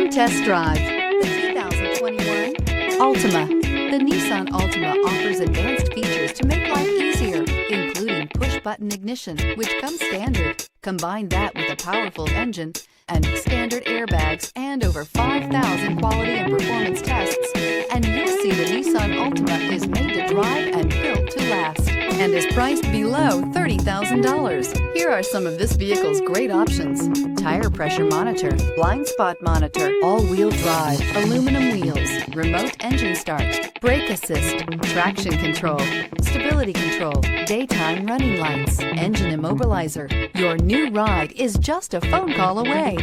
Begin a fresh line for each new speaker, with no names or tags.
Come test drive the 2021 Altima. The Nissan Altima offers advanced features to make life easier, including push-button ignition, which comes standard. Combine that with a powerful engine and standard airbags and over 5,000 quality and performance tests, and you'll see the Nissan Altima is made to drive and built to last, and is priced below $30,000. Here are some of this vehicle's great options: tire pressure monitor, blind spot monitor, all-wheel drive, aluminum wheels, remote engine start, brake assist, traction control, stability control, daytime running lights, engine immobilizer. Your new ride is just a phone call away.